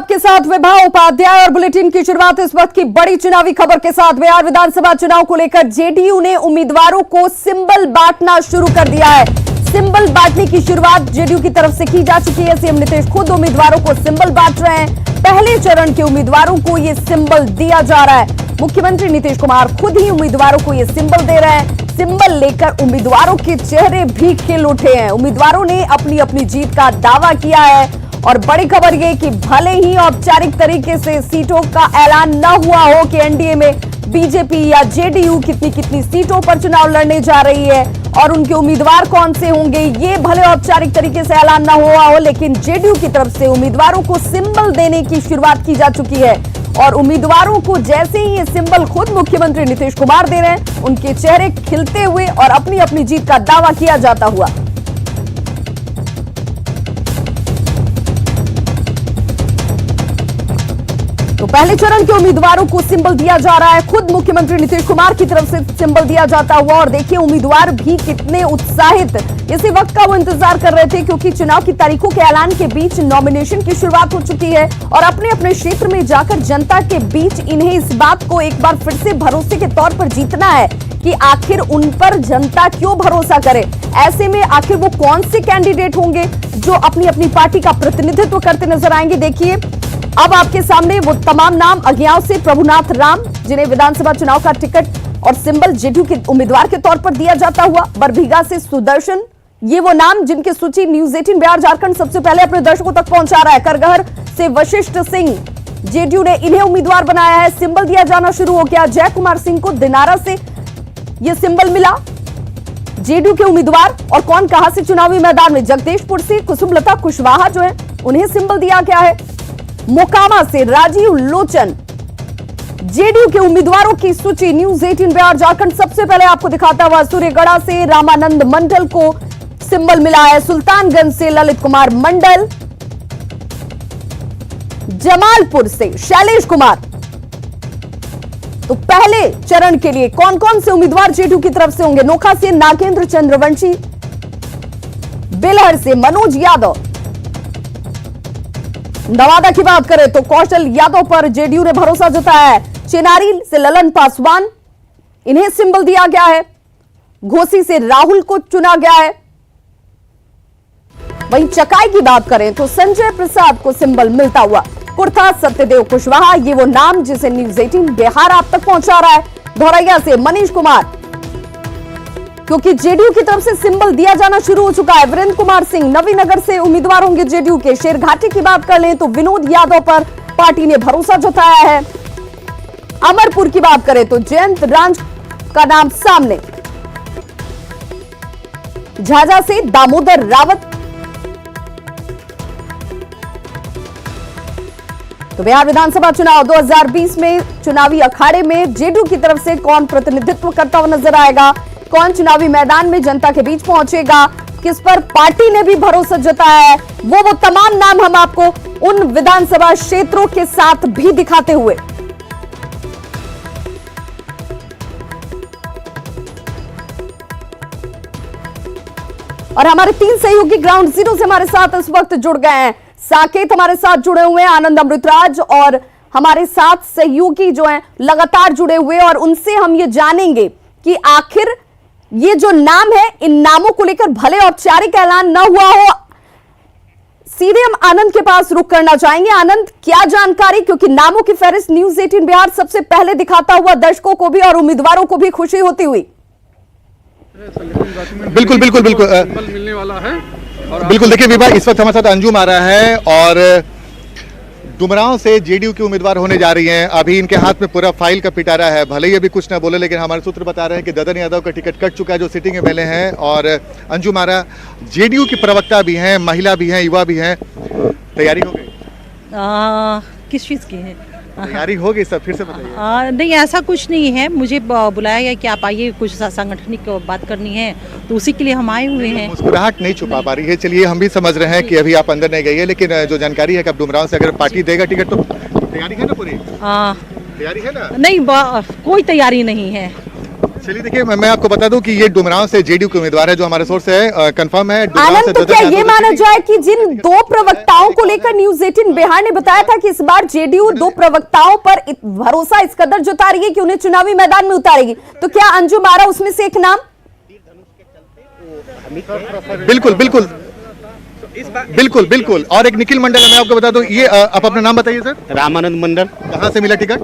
आपके साथ विभा उपाध्याय और बुलेटिन की शुरुआत इस वक्त की बड़ी चुनावी खबर के साथ। बिहार विधानसभा चुनाव को लेकर जेडीयू ने उम्मीदवारों को सिंबल बांटना शुरू कर दिया है। सिंबल बांटने की शुरुआत जेडीयू की तरफ से की जा चुकी है। सीएम नीतीश खुद उम्मीदवारों को सिंबल बांट रहे हैं। पहले चरण के उम्मीदवारों को यह सिंबल दिया जा रहा है। मुख्यमंत्री नीतीश कुमार खुद ही उम्मीदवारों को यह सिंबल दे रहे हैं। सिंबल लेकर उम्मीदवारों के चेहरे भी खिल उठे हैं। उम्मीदवारों ने अपनी अपनी जीत का दावा किया है। और बड़ी खबर ये कि भले ही औपचारिक तरीके से सीटों का ऐलान न हुआ हो कि एनडीए में बीजेपी या जेडीयू कितनी सीटों पर चुनाव लड़ने जा रही है और उनके उम्मीदवार कौन से होंगे, ये भले औपचारिक तरीके से ऐलान न हुआ हो, लेकिन जेडीयू की तरफ से उम्मीदवारों को सिंबल देने की शुरुआत की जा चुकी है। और उम्मीदवारों को जैसे ही ये सिंबल खुद मुख्यमंत्री नीतीश कुमार दे रहे हैं, उनके चेहरे खिलते हुए और अपनी अपनी जीत का दावा किया जाता हुआ। तो पहले चरण के उम्मीदवारों को सिंबल दिया जा रहा है। खुद मुख्यमंत्री नीतीश कुमार की तरफ से सिंबल दिया जाता हुआ। और देखिए उम्मीदवार भी कितने उत्साहित इसी वक्त का वो इंतजार कर रहे थे, क्योंकि चुनाव की तारीखों के ऐलान के बीच नॉमिनेशन की शुरुआत हो चुकी है और अपने अपने क्षेत्र में जाकर जनता के बीच इन्हें इस बात को एक बार फिर से भरोसे के तौर पर जीतना है कि आखिर उन पर जनता क्यों भरोसा करे। ऐसे में आखिर वो कौन से कैंडिडेट होंगे जो अपनी अपनी पार्टी का प्रतिनिधित्व करते नजर आएंगे। देखिए अब आपके सामने वो तमाम नाम। अज्ञाओं से प्रभुनाथ राम, जिन्हें विधानसभा चुनाव का टिकट और सिंबल जेडीयू के उम्मीदवार के तौर पर दिया जाता हुआ। बरबीघा से सुदर्शन, ये वो नाम जिनकी सूची न्यूज 18 बिहार झारखंड सबसे पहले अपने दर्शकों तक पहुंचा रहा है। करगहर से वशिष्ठ सिंह, जेडीयू ने इन्हें उम्मीदवार बनाया है। सिंबल दिया जाना शुरू हो गया। जय कुमार सिंह को दिनारा से यह सिंबल मिला, जेडीयू के उम्मीदवार। और कौन कहां से चुनावी मैदान में, जगदीशपुर से कुसुमलता कुशवाहा जो है उन्हें सिंबल दिया गया है। मोकामा से राजीव लोचन, जेडीयू के उम्मीदवारों की सूची न्यूज 18 बिहार झारखंड सबसे पहले आपको दिखाता हुआ। सूर्यगढ़ा से रामानंद मंडल को सिंबल मिला है। सुल्तानगंज से ललित कुमार मंडल, जमालपुर से शैलेश कुमार। तो पहले चरण के लिए कौन कौन से उम्मीदवार जेडीयू की तरफ से होंगे। नोखा से नागेंद्र चंद्रवंशी, बेलहर से मनोज यादव। नवादा की बात करें तो कौशल यादव पर जेडीयू ने भरोसा जताया है। चेनारी से ललन पासवान, इन्हें सिंबल दिया गया है। घोसी से राहुल को चुना गया है। वहीं चकाई की बात करें तो संजय प्रसाद को सिंबल मिलता हुआ। कुर्था सत्यदेव कुशवाहा, ये वो नाम जिसे न्यूज 18 बिहार आप तक पहुंचा रहा है। धौरैया से मनीष कुमार, क्योंकि जेडीयू की तरफ से सिंबल दिया जाना शुरू हो चुका है। वीरेंद्र कुमार सिंह नवीनगर से उम्मीदवार होंगे जेडीयू के। शेरघाटी की बात कर लें तो विनोद यादव पर पार्टी ने भरोसा जताया है। अमरपुर की बात करें तो जयंत राज का नाम सामने। झाझा से दामोदर रावत। तो बिहार विधानसभा चुनाव 2020 में चुनावी अखाड़े में जेडीयू की तरफ से कौन प्रतिनिधित्व करता हुआ नजर आएगा, कौन चुनावी मैदान में जनता के बीच पहुंचेगा, किस पर पार्टी ने भी भरोसा जताया है, वो तमाम नाम हम आपको उन विधानसभा क्षेत्रों के साथ भी दिखाते हुए। और हमारे 3 सहयोगी ग्राउंड जीरो से हमारे साथ इस वक्त जुड़ गए हैं। साकेत हमारे साथ जुड़े हुए हैं, आनंद अमृतराज, और हमारे साथ सहयोगी जो हैं लगातार जुड़े हुए, और उनसे हम ये जानेंगे कि आखिर ये जो नाम है, इन नामों को लेकर भले औपचारिक ऐलान न हुआ हो। सीधे हम आनंद के पास रुक करना चाहेंगे। आनंद, क्या जानकारी, क्योंकि नामों की फहरिस्त न्यूज 18 बिहार सबसे पहले दिखाता हुआ दर्शकों को भी और उम्मीदवारों को भी खुशी होती हुई। बिल्कुल बिल्कुल बिल्कुल मिलने वाला है। बिल्कुल देखिए विभा, इस वक्त हमारे साथ अंजुम आ रहा है और डुमरांव से जेडीयू की उम्मीदवार होने जा रही हैं। अभी इनके हाथ में पूरा फाइल का पिटारा है। भले ही अभी कुछ ना बोले, लेकिन हमारे सूत्र बता रहे हैं कि ददन यादव का टिकट कट चुका है, जो सिटिंग एमएलए हैं। और अंजुम आरा जेडीयू की प्रवक्ता भी हैं, महिला भी हैं, युवा भी हैं। तैयारी हो गई? किस चीज़ की है तैयारी हो गई? सब फिर से बताइए। नहीं, ऐसा कुछ नहीं है। मुझे बुलाया गया कि आप आइए, कुछ सांगठनिक बात करनी है, तो उसी के लिए हम आए हुए हैं। मुस्कुराहट नहीं छुपा पा रही है। चलिए, हम भी समझ रहे हैं कि अभी आप अंदर नहीं गई है, लेकिन जो जानकारी है कि अब डुमरांव से अगर पार्टी देगा टिकट तो तैयारी है ना पूरी? तैयारी है ना? नहीं, कोई तैयारी नहीं है। चलिए देखिए, मैं आपको बता दूं कि ये डुमरांव से जेडीयू के उम्मीदवार है, जो हमारे सोर्स है, कंफर्म है। आनंद, तो क्या ये माना जाए कि जिन दो प्रवक्ताओं को लेकर न्यूज 18 बिहार ने बताया था कि इस बार जेडीयू दो प्रवक्ताओं पर भरोसा इस कदर जता रही है कि उन्हें चुनावी मैदान में उतारेगी, तो क्या अंजुम आरा उसमें से एक नाम? बिल्कुल बिल्कुल बिल्कुल बिल्कुल। और एक निखिल मंडल है, मैं आपको बता दूं, ये आप अपना नाम बताइए सर। रामानंद मंडल, कहाँ से मिला टिकट?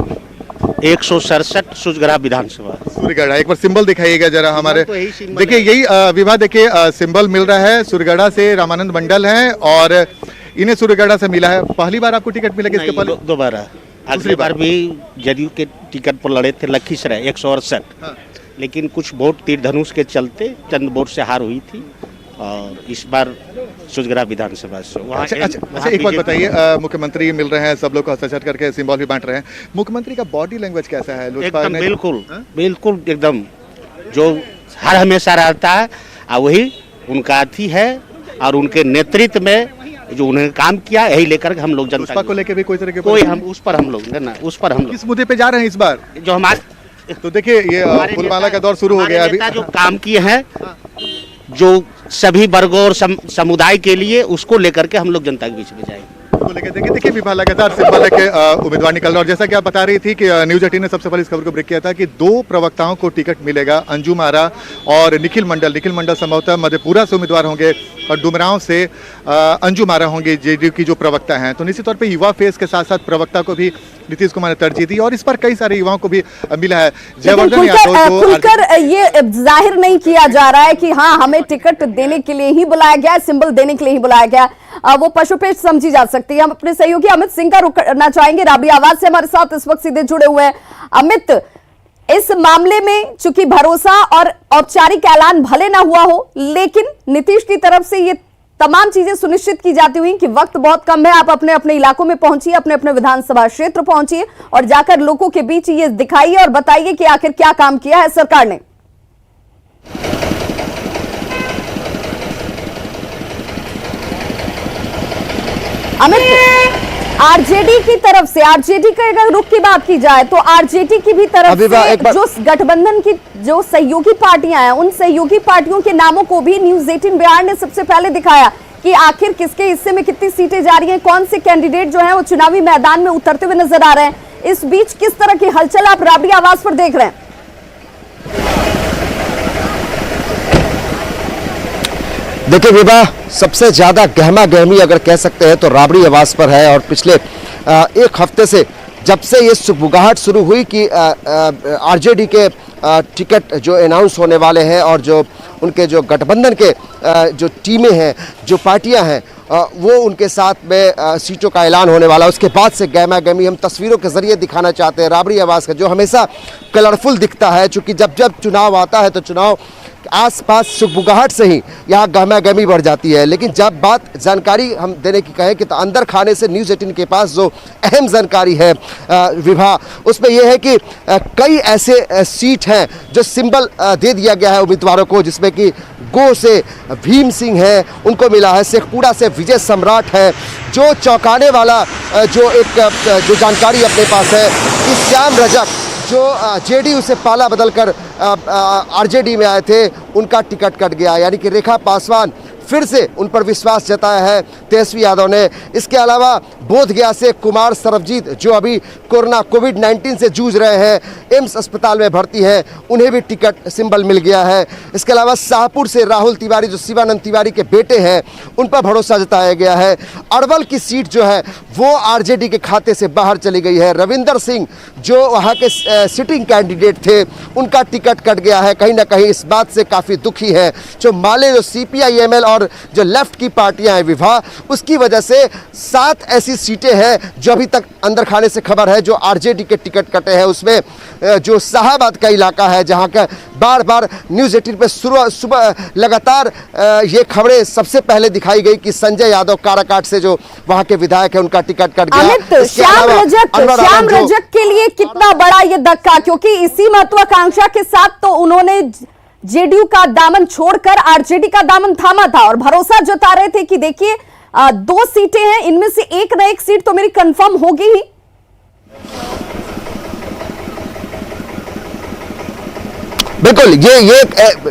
167 सूचगढ़ा विधानसभा। सूर्यगढ़ा, एक बार सिंबल दिखाइएगा जरा हमारे। तो यही सिंबल देखिए यही विवाह, देखिए सिंबल मिल रहा है। सूर्यगढ़ा से रामानंद मंडल है और इन्हें सूर्यगढ़ा से मिला है। पहली बार आपको टिकट मिला किसके पहले? दोबारा, अगली बार भी जदयू के टिकट पर लड़े थे लखीसराय 168, लेकिन कुछ वोट तीर धनुष के चलते चंद वोट से हार हुई थी और इस बार सूचगढ़ा विधानसभा से वहाँ अच्छा, एक बात बताइए, मुख्यमंत्री मिल रहे हैं, सब लोग को हस्ताक्षर करके सिंबल भी बांट रहे हैं, मुख्यमंत्री का बॉडी लैंग्वेज कैसा है? एकदम बिल्कुल बिल्कुल एकदम जो हर हमेशा रहता है वही उनका अथी है और उनके नेतृत्व में जो उन्होंने काम किया यही लेकर हम लोग जनता को लेकर भी कोई तरह के कोई हम उस पर हम लोग किस मुद्दे पे जा रहे हैं इस बार? जो हमारे, तो देखिए ये फूलमाला का दौर शुरू हो गया अभी। जो काम किए हैं जो सभी वर्गों और समुदाय के लिए, उसको लेकर के हम लोग जनता के बीच में जाएंगे। को लेकर देखिए विभा लगातार सिंबल लेके उम्मीदवार निकल रहा है। और जैसा कि आप बता रही थी कि न्यूज 18 ने सबसे पहले इस खबर को ब्रेक किया था कि दो प्रवक्ताओं को टिकट मिलेगा, अंजुम आरा और निखिल मंडल संभवतः मधेपुरा से उम्मीदवार होंगे और डुमरांव से अंजुम आरा होंगे जेडीयू की जो प्रवक्ता हैं। तो निश्चित तौर पर युवा फेस के साथ साथ प्रवक्ता को भी नीतीश कुमार ने तरजीह दी और इस पर कई सारे युवाओं को भी मिला है। जयवर्धन यादव खुलकर ये जाहिर नहीं किया जा रहा है कि हाँ हमें टिकट देने के लिए ही बुलाया गया, सिंबल देने के लिए ही बुलाया गया, वो पशुपेश समझी जा सकती है। हम अपने सहयोगी अमित सिंह का रुख करना चाहेंगे, राबड़ी आवाज से हमारे साथ इस वक्त सीधे जुड़े हुए हैं। अमित, इस मामले में चूंकि भरोसा और औपचारिक ऐलान भले ना हुआ हो, लेकिन नीतीश की तरफ से ये तमाम चीजें सुनिश्चित की जाती हुई कि वक्त बहुत कम है, आप अपने अपने इलाकों में पहुंचिए, अपने अपने विधानसभा क्षेत्र पहुंचिए और जाकर लोगों के बीच ये दिखाइए और बताइए कि आखिर क्या काम किया है सरकार ने। अमित, आरजेडी की तरफ से, आरजेडी का अगर रुख की बात की जाए तो आरजेडी की भी तरफ से जो गठबंधन की जो सहयोगी पार्टियां हैं, उन सहयोगी पार्टियों के नामों को भी न्यूज 18 बिहार ने सबसे पहले दिखाया कि आखिर किसके हिस्से में कितनी सीटें जा रही हैं, कौन से कैंडिडेट जो हैं वो चुनावी मैदान में उतरते हुए नजर आ रहे हैं। इस बीच किस तरह की हलचल आप राबड़ी आवाज पर देख रहे हैं? देखिए विवाह, सबसे ज्यादा गहमा गहमी अगर कह सकते हैं तो राबड़ी आवाज पर है। और पिछले एक हफ्ते से जब से ये सुबुगाहट शुरू हुई कि आरजेडी के टिकट जो अनाउंस होने वाले हैं और जो उनके जो गठबंधन के जो टीमें हैं, जो पार्टियां हैं, वो उनके साथ में सीटों का ऐलान होने वाला, उसके बाद से गहमा गहमी हम तस्वीरों के जरिए दिखाना चाहते हैं। राबड़ी आवाज़ का जो हमेशा कलरफुल दिखता है, चूँकि जब जब चुनाव आता है तो चुनाव आसपास सुबुगाहट से ही यहाँ गहमा गहमी बढ़ जाती है। लेकिन जब बात जानकारी हम देने की कहें कि तो अंदर खाने से न्यूज़ 18 के पास जो अहम जानकारी है विभा, उसमें यह है कि कई ऐसे सीट हैं जो सिंबल दे दिया गया है उम्मीदवारों को, जिसमें कि गो से भीम सिंह है, उनको मिला है, शेखपुरा से विजय सम्राट है। जो चौंकाने वाला जो एक जो जानकारी अपने पास है कि श्याम रजक जो जेडीयू से पाला बदलकर आरजेडी में आए थे, उनका टिकट कट गया, यानी कि रेखा पासवान फिर से उन पर विश्वास जताया है तेजस्वी यादव ने। इसके अलावा बोधगया से कुमार सरबजीत जो अभी कोविड-19 से जूझ रहे हैं, एम्स अस्पताल में भर्ती हैं, उन्हें भी टिकट सिंबल मिल गया है। इसके अलावा शाहपुर से राहुल तिवारी जो शिवानंद तिवारी के बेटे हैं, उन पर भरोसा जताया गया है। अरवल की सीट जो है वो आरजेडी के खाते से बाहर चली गई है। रविंदर सिंह जो वहाँ के सिटिंग कैंडिडेट थे, उनका टिकट कट गया है। कहीं ना कहीं इस बात से काफ़ी दुखी है जो माले जो CPI-ML और जो लेफ्ट की पार्टियां हैं विभा, उसकी वजह से 7 ऐसी सीटें हैं जो अभी तक अंदर खाने से खबर है जो आरजेडी के टिकट कटे हैं। उसमें जो शाहाबाद का इलाका है, जहां का बार बार न्यूज़ 18 पे सुबह लगातार ये खबरें सबसे पहले दिखाई गई कि संजय यादव काराकाट से जो वहां के विधायक है, उनका टिकट कट गया। श्याम रजक के लिए कितना बड़ा ये धक्का, क्योंकि इसी महत्वाकांक्षा के साथ तो उन्होंने जेडीयू का दामन छोड़कर आरजेडी का दामन थामा था और भरोसा जता रहे थे कि देखिए 2 सीटें हैं, इनमें से एक ना एक सीट तो मेरी कंफर्म होगी ही। बिल्कुल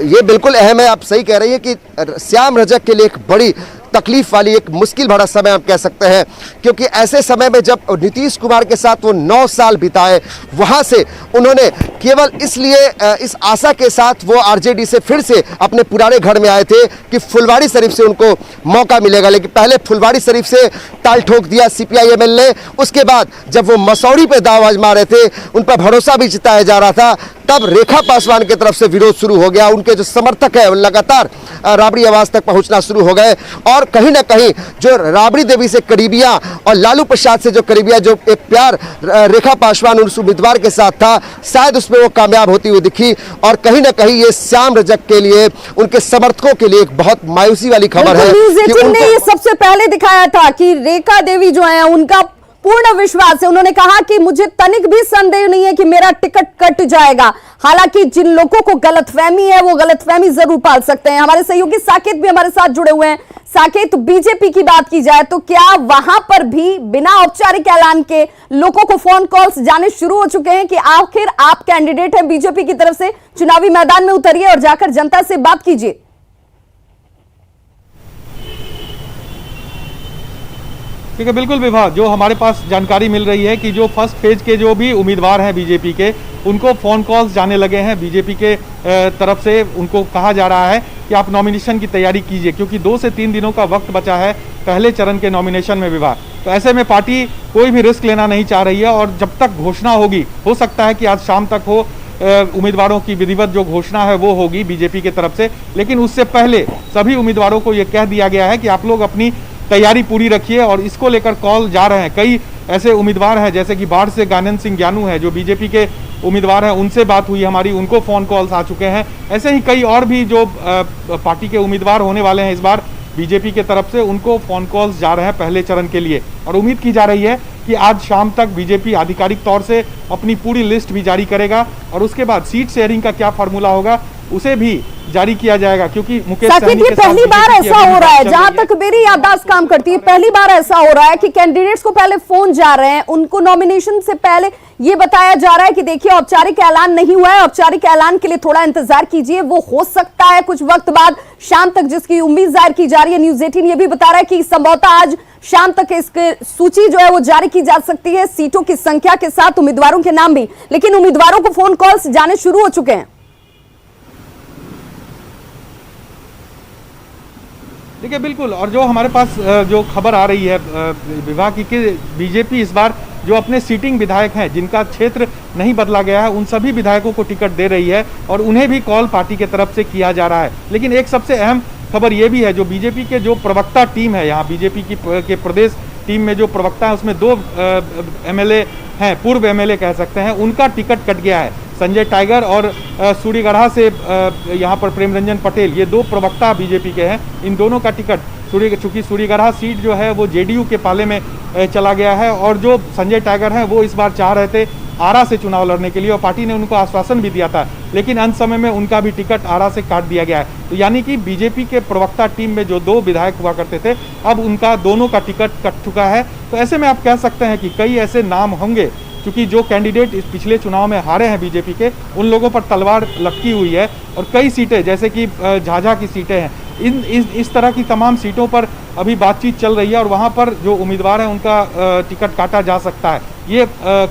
ये बिल्कुल अहम है। आप सही कह रही है कि श्याम रजक के लिए एक बड़ी तकलीफ वाली एक मुश्किल भरा समय आप कह सकते हैं, क्योंकि ऐसे समय में जब नीतीश कुमार के साथ वो 9 साल बिताए, वहां से उन्होंने केवल इसलिए इस आशा के साथ वो आरजेडी से फिर से अपने पुराने घर में आए थे कि फुलवाड़ी शरीफ से उनको मौका मिलेगा। लेकिन पहले फुलवाड़ी शरीफ से ताल ठोक दिया CPI-ML ने, उसके बाद जब वो मसौड़ी पे दाव आजमा रहे थे, उन पर भरोसा भी जताया जा रहा था, तब रेखा पासवान की तरफ से विरोध शुरू हो गया। उनके जो समर्थक है लगातार राबड़ी आवास तक पहुंचना शुरू हो गए और कहीं ना कहीं जो राबड़ी देवी से करीबियां और लालू प्रसाद से जो करीबियां, जो एक प्यार रेखा पासवान उस उम्मीदवार के साथ था, शायद उसमें वो कामयाब होती हुई दिखी। और कहीं ना कहीं ये श्याम रजक के लिए, उनके समर्थकों के लिए एक बहुत मायूसी वाली खबर है कि उन्होंने ये सबसे पहले दिखाया था कि रेखा देवी जो है उनका पूर्ण विश्वास है। उन्होंने कहा कि मुझे तनिक भी संदेह नहीं है कि मेरा टिकट कट जाएगा। हालांकि जिन लोगों को गलतफहमी है वो गलतफहमी जरूर पाल सकते हैं। हमारे सहयोगी साकेत भी हमारे साथ जुड़े हुए हैं। साकेत, बीजेपी की बात की जाए तो क्या वहां पर भी बिना औपचारिक ऐलान के लोगों को फोन कॉल्स जाने शुरू हो चुके हैं कि आखिर आप कैंडिडेट हैं बीजेपी की तरफ से, चुनावी मैदान में उतरिए और जाकर जनता से बात कीजिए? ठीक है, बिल्कुल विभा, जो हमारे पास जानकारी मिल रही है कि जो फर्स्ट फेज के जो भी उम्मीदवार हैं बीजेपी के, उनको फ़ोन कॉल्स जाने लगे हैं बीजेपी के तरफ से। उनको कहा जा रहा है कि आप नॉमिनेशन की तैयारी कीजिए, क्योंकि 2 से 3 दिनों का वक्त बचा है पहले चरण के नॉमिनेशन में विभा। तो ऐसे में पार्टी कोई भी रिस्क लेना नहीं चाह रही है और जब तक घोषणा होगी, हो सकता है कि आज शाम तक हो, उम्मीदवारों की विधिवत जो घोषणा है वो होगी बीजेपी की तरफ से। लेकिन उससे पहले सभी उम्मीदवारों को ये कह दिया गया है कि आप लोग अपनी तैयारी पूरी रखिए और इसको लेकर कॉल जा रहे हैं। कई ऐसे उम्मीदवार हैं, जैसे कि बाढ़ से गानन सिंह ज्ञानू है जो बीजेपी के उम्मीदवार हैं, उनसे बात हुई हमारी, उनको फ़ोन कॉल्स आ चुके हैं। ऐसे ही कई और भी जो पार्टी के उम्मीदवार होने वाले हैं इस बार बीजेपी के तरफ से, उनको फ़ोन कॉल्स जा रहे हैं पहले चरण के लिए। और उम्मीद की जा रही है कि आज शाम तक बीजेपी आधिकारिक तौर से अपनी पूरी लिस्ट भी जारी करेगा और उसके बाद सीट शेयरिंग का क्या फार्मूला होगा उसे भी जारी किया जाएगा। क्योंकि मुकेश सहनी ये पहली बार ऐसा हो रहा है, जहां तक मेरी याददाश्त काम करती है, पहली बार ऐसा हो रहा है कि कैंडिडेट्स को पहले फोन जा रहे हैं, उनको नॉमिनेशन से पहले ये बताया जा रहा है कि देखिए औपचारिक ऐलान नहीं हुआ है, औपचारिक ऐलान के लिए थोड़ा इंतजार कीजिए, वो हो सकता है कुछ वक्त बाद शाम तक, जिसकी उम्मीद जाहिर की जा रही है। न्यूज 18 ये भी बता रहा है कि संभवतः आज शाम तक इसकी सूची जो है वो जारी की जा सकती है, सीटों की संख्या के साथ उम्मीदवारों के नाम भी। लेकिन उम्मीदवारों को फोन कॉल्स जाने शुरू हो चुके हैं। देखिए बिल्कुल, और जो हमारे पास जो खबर आ रही है विभाग की कि बीजेपी इस बार जो अपने सीटिंग विधायक हैं जिनका क्षेत्र नहीं बदला गया है, उन सभी विधायकों को टिकट दे रही है और उन्हें भी कॉल पार्टी के तरफ से किया जा रहा है। लेकिन एक सबसे अहम खबर ये भी है, जो बीजेपी के जो प्रवक्ता टीम है, यहाँ बीजेपी के प्रदेश टीम में जो प्रवक्ता है उसमें 2 MLA हैं, पूर्व MLA कह सकते हैं, उनका टिकट कट गया है। संजय टाइगर और सूरीगढ़ा से यहाँ पर प्रेम रंजन पटेल, ये 2 प्रवक्ता बीजेपी के हैं, इन दोनों का टिकट चूंकि सूरीगढ़ा सीट जो है वो JDU के पाले में चला गया है और जो संजय टाइगर हैं वो इस बार चाह रहे थे आरा से चुनाव लड़ने के लिए और पार्टी ने उनको आश्वासन भी दिया था, लेकिन अंत समय में उनका भी टिकट आरा से काट दिया गया है। तो यानी कि बीजेपी के प्रवक्ता टीम में जो 2 विधायक हुआ करते थे, अब उनका दोनों का टिकट कट चुका है। तो ऐसे में आप कह सकते हैं कि कई ऐसे नाम होंगे, क्योंकि जो कैंडिडेट इस पिछले चुनाव में हारे हैं बीजेपी के, उन लोगों पर तलवार लटकी हुई है और कई सीटें जैसे कि झाझा की सीटें हैं, इस तरह की तमाम सीटों पर अभी बातचीत चल रही है और वहां पर जो उम्मीदवार हैं उनका टिकट काटा जा सकता है। ये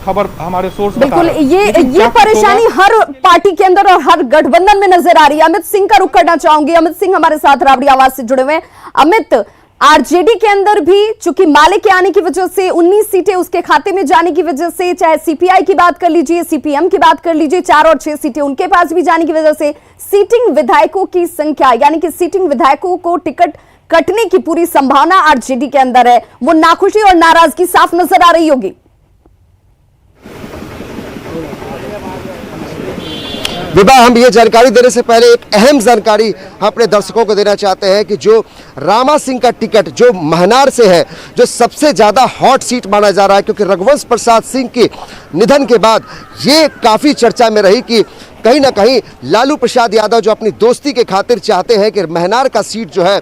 खबर हमारे सोर्स बिल्कुल, ये परेशानी हर पार्टी के अंदर और हर गठबंधन में नजर आ रही है। अमित सिंह का रुख करना चाहूंगी। अमित सिंह हमारे साथ राबड़ी आवाज से जुड़े हुए हैं। अमित, आरजेडी के अंदर भी चूंकि मालिक के आने की वजह से 19 सीटें उसके खाते में जाने की वजह से, चाहे CPI की बात कर लीजिए, CPM की बात कर लीजिए, 4 और 6 सीटें उनके पास भी जाने की वजह से सीटिंग विधायकों की संख्या, यानी कि सीटिंग विधायकों को टिकट कटने की पूरी संभावना आरजेडी के अंदर है। वो नाखुशी और नाराजगी साफ नजर आ रही होगी। विभा, हम ये जानकारी देने से पहले एक अहम जानकारी हम अपने दर्शकों को देना चाहते हैं कि जो रामा सिंह का टिकट जो महनार से है, जो सबसे ज़्यादा हॉट सीट माना जा रहा है, क्योंकि रघुवंश प्रसाद सिंह के निधन के बाद ये काफ़ी चर्चा में रही कि कहीं ना कहीं लालू प्रसाद यादव जो अपनी दोस्ती के खातिर चाहते हैं कि महनार का सीट जो है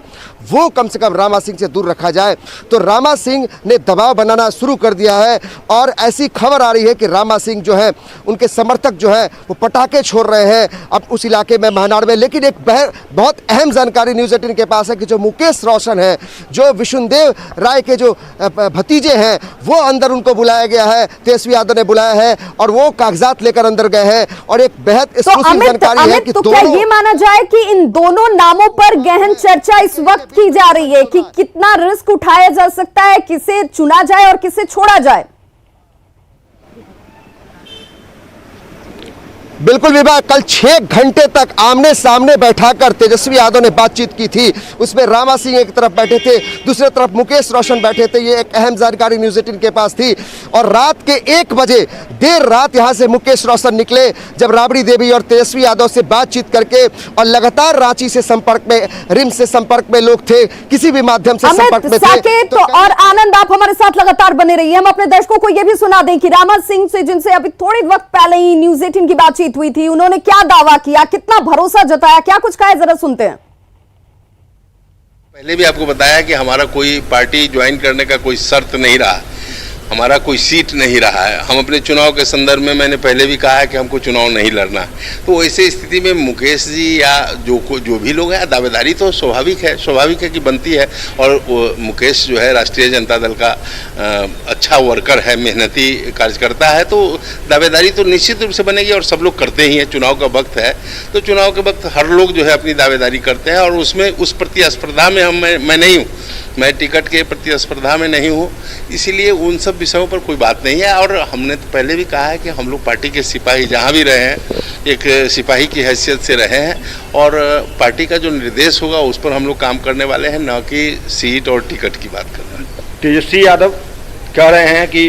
वो कम से कम रामा सिंह से दूर रखा जाए, तो रामा सिंह ने दबाव बनाना शुरू कर दिया है। और ऐसी खबर आ रही है कि रामा सिंह जो है उनके समर्थक जो है वो पटाखे छोड़ रहे हैं अब उस इलाके में, महनार में। लेकिन एक बहुत अहम जानकारी न्यूज़ 18 के पास है कि जो मुकेश रोशन है, जो विष्णुदेव राय के जो भतीजे हैं, वो अंदर उनको बुलाया गया है, तेजस्वी यादव ने बुलाया है और वो कागजात लेकर अंदर गए हैं। और एक बेहद एक्सक्लूसिव जानकारी है कि तो क्या ये माना जाए कि इन दोनों नामों पर गहन चर्चा इस वक्त की जा रही है कि कितना रिस्क उठाया जा सकता है, किसे चुना जाए और किसे छोड़ा जाए? बिल्कुल विभा, कल 6 घंटे तक आमने सामने बैठाकर तेजस्वी यादव ने बातचीत की थी। उसमें रामा सिंह एक तरफ बैठे थे, दूसरी तरफ मुकेश रोशन बैठे थे। ये एक अहम जानकारी न्यूज़ 18 के पास थी। और रात के 1 बजे देर रात यहां से मुकेश रोशन निकले, जब राबड़ी देवी और तेजस्वी यादव से बातचीत करके, और लगातार रांची से संपर्क में, रिम्स से संपर्क में लोग थे, किसी भी माध्यम से संपर्क में थे। तो और आनंद, आप हमारे साथ लगातार बने रहिए। हम अपने दर्शकों को यह भी सुना दें कि रामा सिंह से, जिनसे अभी थोड़ी वक्त पहले ही न्यूज़ 18 की बातचीत हुई थी, उन्होंने क्या दावा किया, कितना भरोसा जताया, क्या कुछ कहा, जरा सुनते हैं। पहले भी आपको बताया कि हमारा कोई पार्टी ज्वाइन करने का कोई शर्त नहीं रहा, हमारा कोई सीट नहीं रहा है। हम अपने चुनाव के संदर्भ में मैंने पहले भी कहा है कि हमको चुनाव नहीं लड़ना। तो ऐसे स्थिति में मुकेश जी या जो भी लोग हैं, दावेदारी तो स्वाभाविक है कि बनती है। और मुकेश जो है राष्ट्रीय जनता दल का अच्छा वर्कर है, मेहनती कार्यकर्ता है, तो दावेदारी तो निश्चित रूप से बनेगी और सब लोग करते ही हैं। चुनाव का वक्त है तो चुनाव के वक्त हर लोग जो है अपनी दावेदारी करते हैं और उसमें उस प्रतिस्पर्धा में मैं नहीं हूँ, मैं टिकट के प्रतिस्पर्धा में नहीं हूँ, इसीलिए उन सब विषयों पर कोई बात नहीं है। और हमने तो पहले भी कहा है कि हम लोग पार्टी के सिपाही जहाँ भी रहे हैं, एक सिपाही की हैसियत से रहे हैं और पार्टी का जो निर्देश होगा उस पर हम लोग काम करने वाले हैं, न कि सीट और टिकट की बात कर रहे हैं। तेजस्वी यादव कह रहे हैं कि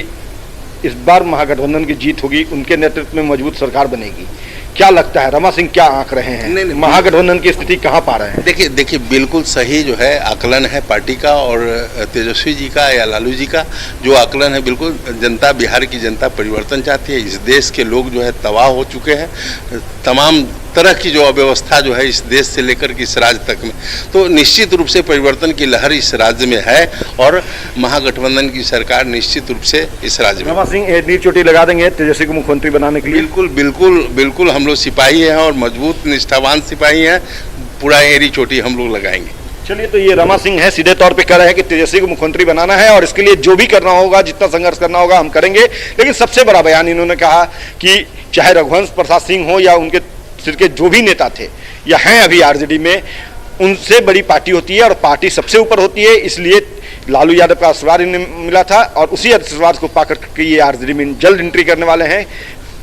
इस बार महागठबंधन की जीत होगी, उनके नेतृत्व में मजबूत सरकार बनेगी। क्या लगता है, रमा सिंह क्या आंक रहे हैं? नहीं, महागठबंधन की स्थिति कहां पा रहे हैं? देखिए बिल्कुल सही जो है आकलन है पार्टी का और तेजस्वी जी का या लालू जी का जो आकलन है, बिल्कुल जनता, बिहार की जनता परिवर्तन चाहती है। इस देश के लोग जो है तबाह हो चुके हैं, तमाम तरह की जो अव्यवस्था जो है इस देश से लेकर के इस राज्य तक में, तो निश्चित रूप से परिवर्तन की लहर इस राज्य में है और महागठबंधन की सरकार निश्चित रूप से इस राज्य में। रमा सिंह नींव चोटी लगा देंगे तेजस्वी को मुख्यमंत्री बनाने के लिए? बिल्कुल हम लोग सिपाही हैं और मजबूत निष्ठावान सिपाही हैं, पूरा एड़ी चोटी हम लोग लगाएंगे। चलिए, तो ये रमा सिंह है, सीधे तौर पे कह रहे हैं कि तेजस्वी को मुख्यमंत्री बनाना है और इसके लिए जो भी करना होगा, जितना संघर्ष करना होगा हम करेंगे। लेकिन सबसे बड़ा बयान इन्होंने कहा कि चाहे रघुवंश प्रसाद सिंह हो या उनके सिर के जो भी नेता थे या हैं अभी आरजेडी में, उनसे बड़ी पार्टी होती है और पार्टी सबसे ऊपर होती है। इसलिए लालू यादव का आशीर्वाद इन्हें मिला था और उसी आशीर्वाद को पाकर के ये आरजेडी में जल्द एंट्री करने वाले हैं।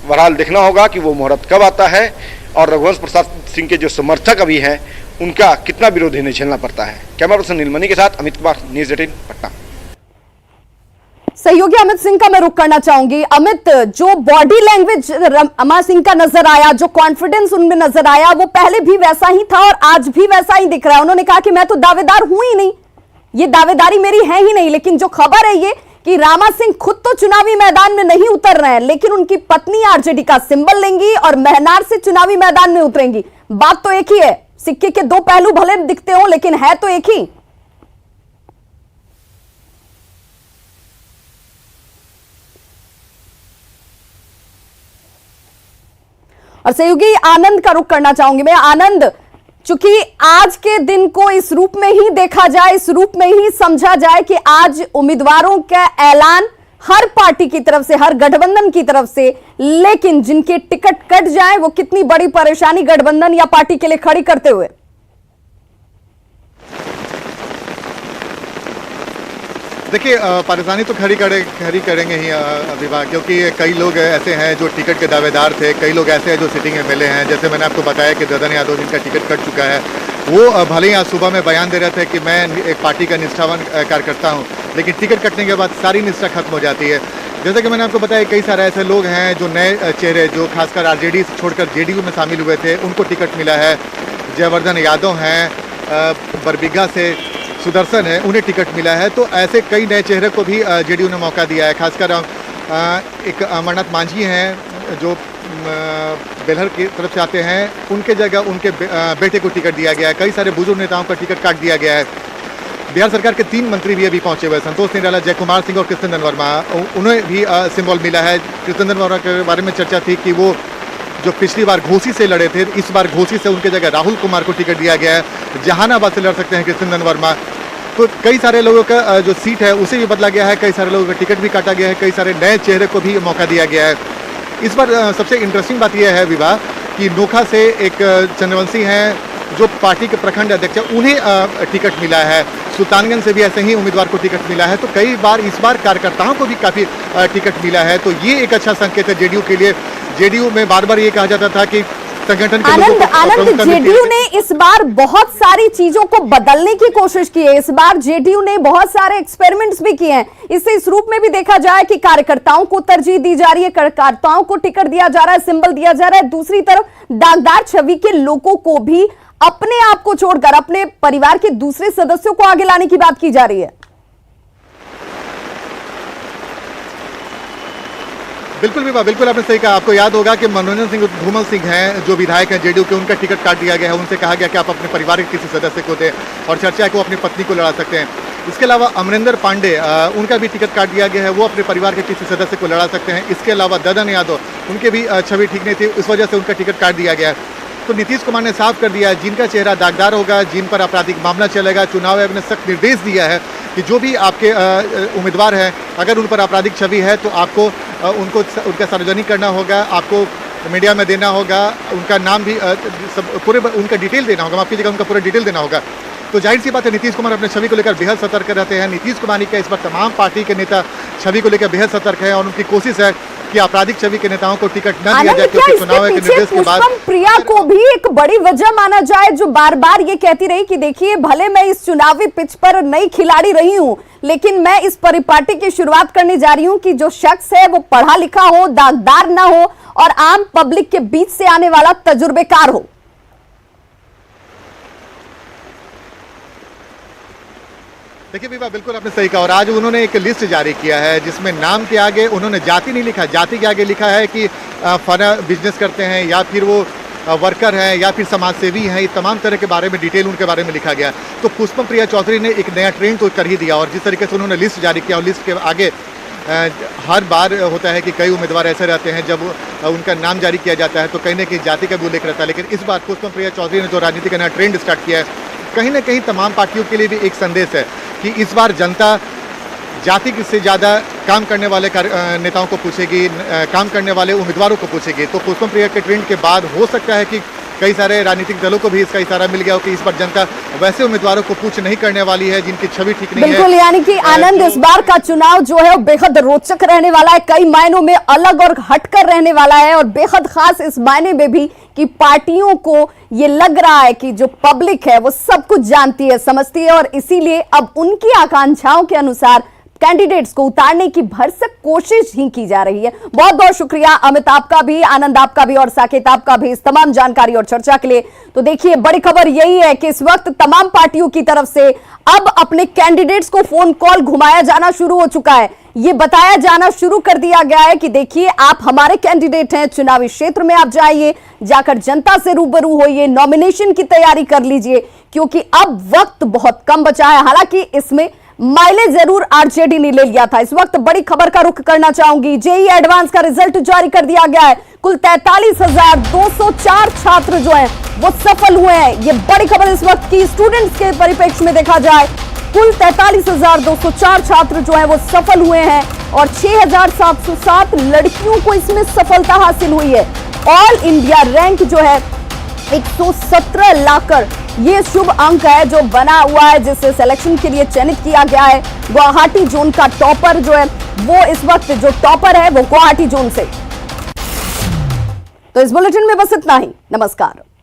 बहरहाल देखना होगा कि वो मुहूर्त कब आता है और रघुवंश प्रसाद सिंह के जो समर्थक अभी हैं उनका कितना विरोध इन्हें झेलना पड़ता है। कैमरा पर्सन नीलमणि के साथ अमित कुमार, न्यूज़ 18 पटना। सहयोगी अमित सिंह का मैं रुख करना चाहूंगी। अमित, जो बॉडी लैंग्वेज रमा सिंह का नजर आया, जो कॉन्फिडेंस उनमें नजर आया, वो पहले भी वैसा ही था और आज भी वैसा ही दिख रहा है। उन्होंने कहा कि मैं तो दावेदार हूं ही नहीं, ये दावेदारी मेरी है ही नहीं। लेकिन जो खबर है ये कि रामा सिंह खुद तो चुनावी मैदान में नहीं उतर रहे हैं, लेकिन उनकी पत्नी आरजेडी का सिंबल लेंगी और महनार से चुनावी मैदान में उतरेंगी। बात तो एक ही है, सिक्के के दो पहलू भले दिखते हो लेकिन है तो एक ही। और सहयोगी आनंद का रुख करना चाहूंगी मैं। आनंद, चूंकि आज के दिन को इस रूप में ही देखा जाए, इस रूप में ही समझा जाए कि आज उम्मीदवारों का ऐलान हर पार्टी की तरफ से, हर गठबंधन की तरफ से, लेकिन जिनके टिकट कट जाए वो कितनी बड़ी परेशानी गठबंधन या पार्टी के लिए खड़ी करते हुए। देखिए, परेशानी तो खड़ी करेंगे ही विभाग, क्योंकि कई लोग ऐसे हैं जो टिकट के दावेदार थे, कई लोग ऐसे हैं जो सिटिंग एमएलए हैं। जैसे मैंने आपको बताया कि ददन यादव जिनका टिकट कट चुका है, वो भले ही आज सुबह में बयान दे रहे थे कि मैं एक पार्टी का निष्ठावान कार्यकर्ता हूँ, लेकिन टिकट कटने के बाद सारी निष्ठा खत्म हो जाती है। जैसे कि मैंने आपको बताया, कई सारे ऐसे लोग हैं जो नए चेहरे, जो खासकर आरजेडी छोड़कर जेडीयू में शामिल हुए थे, उनको टिकट मिला है। जयवर्धन यादव हैं, बरबीघा से सुदर्शन है, उन्हें टिकट मिला है। तो ऐसे कई नए चेहरे को भी जेडीयू ने मौका दिया है। खासकर एक अमरनाथ मांझी हैं जो बेलहर की तरफ से आते हैं उनके जगह उनके बेटे को टिकट दिया गया है। कई सारे बुजुर्ग नेताओं का टिकट काट दिया गया है। बिहार सरकार के 3 मंत्री भी अभी पहुंचे हुए हैं, संतोष निराला, जय कुमार सिंह और कृष्णनंदन वर्मा। उन्हें भी सिंबल मिला है। कृष्णनंदन वर्मा के बारे में चर्चा थी कि वो जो पिछली बार घोसी से लड़े थे, इस बार घोसी से उनके जगह राहुल कुमार को टिकट दिया गया है। जहानाबाद से लड़ सकते हैं कृष्णनंदन वर्मा। तो कई सारे लोगों का जो सीट है उसे भी बदला गया है, कई सारे लोगों का टिकट भी काटा गया है, कई सारे नए चेहरे को भी मौका दिया गया है। इस बार सबसे इंटरेस्टिंग बात यह है विवाह कि नोखा से एक चंद्रवंशी हैं जो पार्टी के प्रखंड अध्यक्ष है, उन्हें टिकट मिला है। सुल्तानगंज से भी ऐसे ही उम्मीदवार को टिकट मिला है। तो कई बार इस बार कार्यकर्ताओं को भी काफ़ी टिकट मिला है। तो ये एक अच्छा संकेत है जेडीयू के लिए। जेडीयू में बार बार ये कहा जाता था कि संगठन के आनंद जेडीयू ने इस बार बहुत सारी चीजों को बदलने की कोशिश की है। इस बार जेडीयू ने बहुत सारे एक्सपेरिमेंट्स भी किए हैं। इसे इस रूप में भी देखा जाए कि कार्यकर्ताओं को तरजीह दी जा रही है, कार्यकर्ताओं को टिकट दिया जा रहा है, सिंबल दिया जा रहा है। दूसरी तरफ दागदार छवि के लोगों को भी अपने आप को छोड़कर अपने परिवार के दूसरे सदस्यों को आगे लाने की बात की जा रही है। बिल्कुल विवाह, बिल्कुल आपने सही कहा। आपको याद होगा कि मनोरंजन सिंह धूमल सिंह हैं जो विधायक हैं जेडीयू के, उनका टिकट काट दिया गया है। उनसे कहा गया कि आप अपने परिवार के किसी सदस्य को दें और चर्चा है कि वो अपनी पत्नी को लड़ा सकते हैं। इसके अलावा अमरिंदर पांडे, उनका भी टिकट काट दिया गया है, वो अपने परिवार के किसी सदस्य को लड़ा सकते हैं। इसके अलावा ददन यादव, उनके भी छवि ठीक नहीं थी, इस वजह से उनका टिकट काट दिया गया है। तो नीतीश कुमार ने साफ कर दिया है जिनका चेहरा दागदार होगा, जिन पर आपराधिक मामला चलेगा, चुनाव आयोग ने सख्त निर्देश दिया है कि जो भी आपके उम्मीदवार हैं अगर उन पर आपराधिक छवि है तो आपको उनका सार्वजनिक करना होगा, आपको मीडिया में देना होगा, उनका नाम भी सब पूरे उनका डिटेल देना होगा, माफ कीजिएगा, उनका पूरा डिटेल देना होगा। तो जाहिर सी बात है नीतीश कुमार अपने छवि को लेकर बेहद सतर्क रहते हैं। नीतीश कुमार का इस बार तमाम पार्टी के नेता छवि को लेकर बेहद सतर्क है और उनकी कोशिश है कि आपराधिक छवि के नेताओं को टिकट न दिया जाए, क्योंकि चुनाव के निर्देश के बाद पुष्पम प्रिया को भी एक बड़ी वजह माना जाए, जो बार बार ये कहती रही कि देखिए भले मैं इस चुनावी पिच पर नई खिलाड़ी रही हूं, लेकिन मैं इस परिपाटी की शुरुआत करने जा रही हूं कि जो शख्स है वो पढ़ा लिखा हो, दागदार ना हो और आम पब्लिक के बीच से आने वाला तजुर्बेकार हो। देखिए विवाह, बिल्कुल आपने सही कहा। और आज उन्होंने एक लिस्ट जारी किया है जिसमें नाम के आगे उन्होंने जाति नहीं लिखा, जाति के आगे लिखा है कि फना बिजनेस करते हैं या फिर वो वर्कर हैं या फिर समाजसेवी हैं। ये तमाम तरह के बारे में डिटेल उनके बारे में लिखा गया। तो पुष्पम प्रिया चौधरी ने एक नया ट्रेंड तो कर ही दिया। और जिस तरीके से उन्होंने लिस्ट जारी किया और लिस्ट के आगे हर बार होता है कि कई उम्मीदवार ऐसे रहते हैं जब उनका नाम जारी किया जाता है तो कहीं ना कहीं जाति का भी उल्लेख रहता है। लेकिन इस बार पुष्पम प्रिया चौधरी ने जो राजनीति का नया ट्रेंड स्टार्ट किया है, कहीं ना कहीं तमाम पार्टियों के लिए भी एक संदेश है कि इस बार जनता जाति से ज़्यादा काम करने वाले नेताओं को पूछेगी, काम करने वाले उम्मीदवारों को पूछेगी। तो पुष्पम प्रिया के ट्रेंड के बाद हो सकता है कि कई सारे राजनीतिक दलों को भी इसका इशारा मिल गया हो कि इस बार जनता वैसे उम्मीदवारों को पूछ नहीं करने वाली है जिनकी छवि ठीक नहीं है। बिल्कुल, यानी कि आनंद, इस बार का चुनाव जो है वो बेहद रोचक रहने वाला है, कई मायनों में अलग और हटकर रहने वाला है और बेहद खास इस मायने में भी कि पार्टियों को ये लग रहा है कि जो पब्लिक है वो सब कुछ जानती है, समझती है और इसीलिए अब उनकी आकांक्षाओं के अनुसार कैंडिडेट्स को उतारने की भरसक कोशिश ही की जा रही है। बहुत बहुत शुक्रिया अमित आपका भी, आनंद आपका भी और साकेत आपका भी इस तमाम जानकारी और चर्चा के लिए। तो देखिए बड़ी खबर यही है कि इस वक्त तमाम पार्टियों की तरफ से अब अपने कैंडिडेट्स को फोन कॉल घुमाया जाना शुरू हो चुका है। ये बताया जाना शुरू कर दिया गया है कि देखिए आप हमारे कैंडिडेट हैं, चुनावी क्षेत्र में आप जाइए, जाकर जनता से रूबरू होइए, नॉमिनेशन की तैयारी कर लीजिए, क्योंकि अब वक्त बहुत कम बचा है। हालांकि इसमें माइलेज जरूर आरजेडी ने ले लिया था। इस वक्त बड़ी खबर का रुख करना चाहूंगी। जेईई एडवांस का रिजल्ट जारी कर दिया गया है। कुल 43,204 छात्र जो हैं वो सफल हुए हैं। ये बड़ी खबर इस वक्त की स्टूडेंट्स के परिप्रेक्ष्य में देखा जाए, कुल 43,204 छात्र जो हैं वो सफल हुए हैं और 6,707 लड़कियों को इसमें सफलता हासिल हुई है। ऑल इंडिया रैंक जो है 117 लाकर ये शुभ अंक है जो बना हुआ है, जिसे सिलेक्शन के लिए चयनित किया गया है। गुवाहाटी जोन का टॉपर जो है वो इस वक्त जो टॉपर है वो गुवाहाटी जोन से। तो इस बुलेटिन में बस इतना ही। नमस्कार।